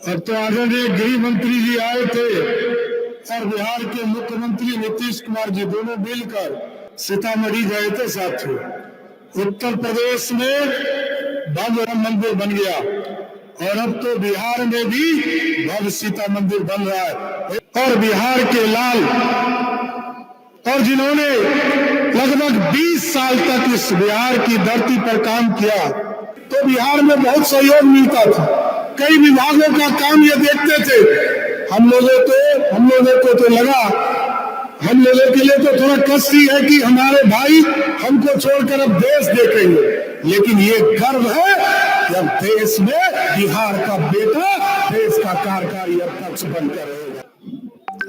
अब तो आदरणीय गृह मंत्री जी आए थे और बिहार के मुख्यमंत्री नीतीश कुमार जी दोनों मिलकर सीतामढ़ी गए थे साथियों। उत्तर प्रदेश में भव्य राम मंदिर बन गया और अब तो बिहार में भी भव्य सीता मंदिर बन रहा है। और बिहार के लाल और जिन्होंने लगभग 20 साल तक इस बिहार की धरती पर काम किया, तो बिहार में बहुत सहयोग मिलता था। कई विभागों का काम ये देखते थे। हम लोगों को तो लगा, हम लोगों के लिए तो थोड़ा कष्टी है कि हमारे भाई हमको छोड़कर अब देश देखेंगे, लेकिन ये गर्व है कि अब देश में बिहार का बेटा देश का कार्यकारी अध्यक्ष बनकर रहेगा।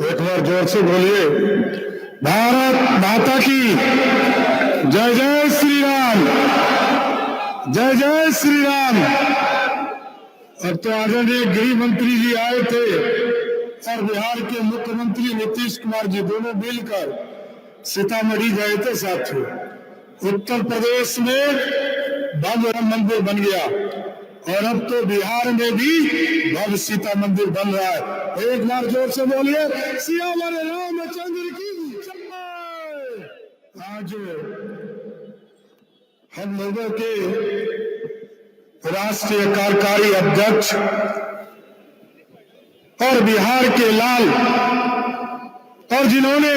एक बार जोर से बोलिए, भारत माता की जय जय श्री राम, जय जय श्री राम। अब तो आदरणीय गृह मंत्री जी आए थे और बिहार के मुख्यमंत्री नीतीश कुमार जी दोनों मिलकर सीतामढ़ी गए थे साथियों। उत्तर प्रदेश में भव्य राम मंदिर बन गया और अब तो बिहार में भी भव्य सीता मंदिर बन रहा है। एक बार जोर से बोलिए, सियावर रामचंद्र की जय। आज हम लोगों के राष्ट्रीय कार्यकारी अध्यक्ष और बिहार के लाल और जिन्होंने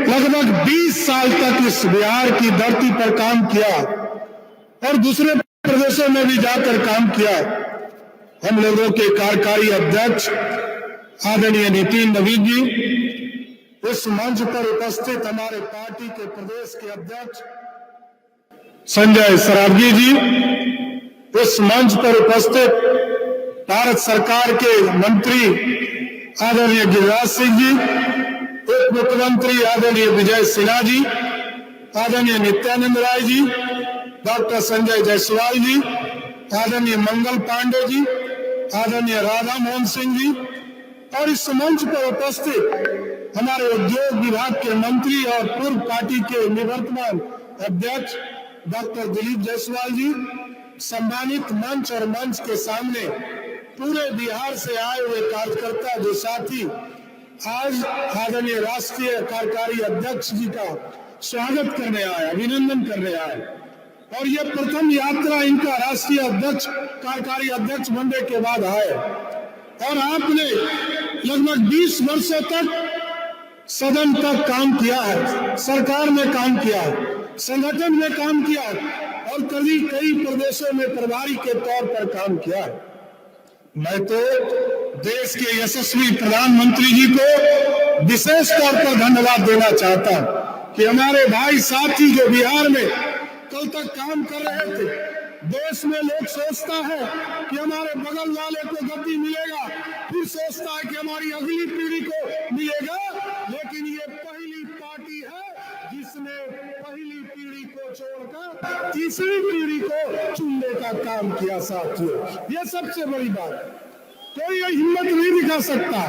लगभग 20 साल तक इस बिहार की धरती पर काम किया और दूसरे प्रदेशों में भी जाकर काम किया, हम लोगों के कार्यकारी अध्यक्ष आदरणीय नितिन नवीन जी, इस मंच पर उपस्थित हमारे पार्टी के प्रदेश के अध्यक्ष संजय सरावगी जी, इस मंच पर उपस्थित भारत सरकार के मंत्री आदरणीय गिरिराज सिंह जी, उप मुख्यमंत्री आदरणीय विजय सिन्हा जी, आदरणीय नित्यानंद राय जी, डॉक्टर संजय जायसवाल जी, आदरणीय मंगल पांडे जी, आदरणीय राधा मोहन सिंह जी, और इस मंच पर उपस्थित हमारे उद्योग विभाग के मंत्री और पूर्व पार्टी के निवर्तमान अध्यक्ष डॉक्टर दिलीप जायसवाल जी, सम्मानित मंच और मंच के सामने पूरे बिहार से आए हुए कार्यकर्ता जो साथी आज आदरणीय राष्ट्रीय कार्यकारी अध्यक्ष जी का स्वागत करने आए, अभिनंदन करने आए। और ये प्रथम यात्रा इनका राष्ट्रीय अध्यक्ष कार्यकारी अध्यक्ष बनने के बाद है और आपने लगभग 20 वर्षों तक सदन तक काम किया है, सरकार में काम किया है, संगठन में काम किया है और कई प्रदेशों में प्रभारी के तौर पर काम किया है। मैं तो देश के यशस्वी प्रधानमंत्री जी को विशेष तौर पर धन्यवाद देना चाहता हूं कि हमारे भाई साथी जो बिहार में कल तक काम कर रहे थे। देश में लोग सोचता है कि हमारे बगल वाले को गद्दी मिलेगा, फिर सोचता है कि हमारी अगली पीढ़ी को मिलेगा, लेकिन ये पहली पार्टी है जिसने पहली पीढ़ी को छोड़कर तीसरी पीढ़ी को चुनने का काम किया साथियों। ये सबसे बड़ी बात, कोई हिम्मत नहीं दिखा सकता,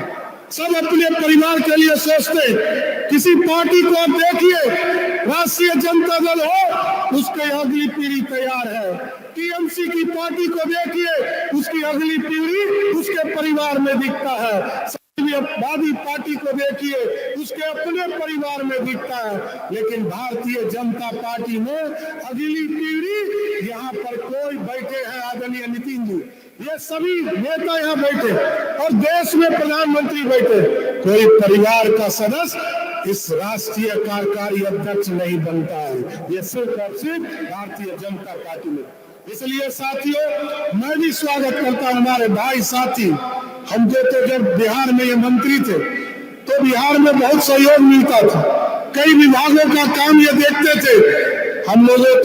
सब अपने परिवार के लिए सोचते। किसी पार्टी को आप देखिए, राष्ट्रीय जनता दल हो, उसकी अगली पीढ़ी तैयार है। टीएमसी की पार्टी को देखिए, उसकी अगली पीढ़ी उसके परिवार में दिखता है। समाजवादी पार्टी को देखिए, उसके अपने परिवार में दिखता है। लेकिन भारतीय जनता पार्टी में अगली पीढ़ी, यहाँ पर कोई बैठे हैं आदरणीय नितिन जी, ये सभी नेता यहाँ बैठे और देश में प्रधानमंत्री बैठे, कोई परिवार का सदस्य इस राष्ट्रीय कार्यकारी अध्यक्ष नहीं बनता है। ये सिर्फ और सिर्फ भारतीय जनता पार्टी में। इसलिए साथियों, मैं भी स्वागत करता हूं हमारे भाई साथी। हमको तो जब बिहार में ये मंत्री थे तो बिहार में बहुत सहयोग मिलता था। कई विभागों का काम ये देखते थे। हम लोगों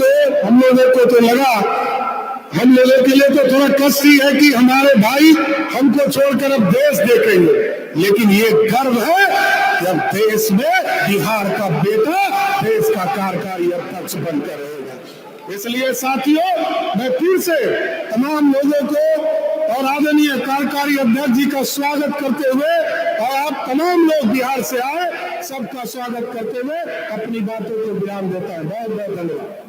को तो लगा, हम लोगों के लिए तो थोड़ा कष्टी है कि हमारे भाई हमको छोड़कर अब देश देखेंगे, लेकिन ये गर्व है कि अब देश में बिहार का बेटा देश का कार्यकारी अध्यक्ष बनकर रहेगा। इसलिए साथियों, मैं फिर से तमाम लोगों को और आदरणीय कार्यकारी अध्यक्ष जी का स्वागत करते हुए और आप तमाम लोग बिहार से आए, सबका स्वागत करते हुए अपनी बातों को विराम देता हूं। बहुत बहुत धन्यवाद।